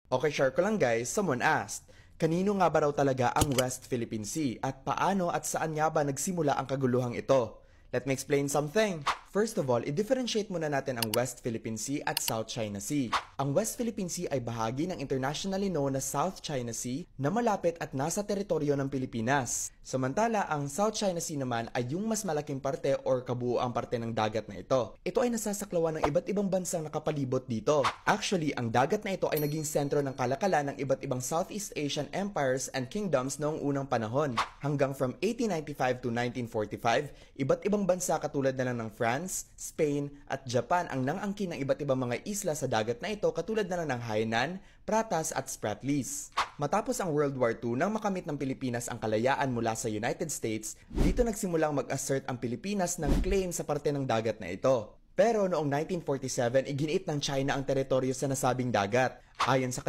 Okay, share ko lang guys, someone asked, kanino nga ba raw talaga ang West Philippine Sea at paano at saan nga ba nagsimula ang kaguluhang ito? Let me explain something. First of all, i-differentiate muna natin ang West Philippine Sea at South China Sea. Ang West Philippine Sea ay bahagi ng internationally known na South China Sea na malapit at nasa teritoryo ng Pilipinas. Samantala, ang South China Sea naman ay yung mas malaking parte or kabuuang parte ng dagat na ito. Ito ay nasasaklawan ng iba't ibang bansang nakapalibot dito. Actually, ang dagat na ito ay naging sentro ng kalakalan ng iba't ibang Southeast Asian empires and kingdoms noong unang panahon. Hanggang from 1895 to 1945, iba't ibang bansa katulad na lang ng France, Spain, at Japan ang nangangkin ng iba't ibang mga isla sa dagat na ito katulad na lang ng Hainan, Pratas at Spratlys. Matapos ang World War II nang makamit ng Pilipinas ang kalayaan mula sa United States, dito nagsimulang mag-assert ang Pilipinas ng claim sa parte ng dagat na ito. Pero noong 1947, iginiit ng China ang teritoryo sa nasabing dagat. Ayon sa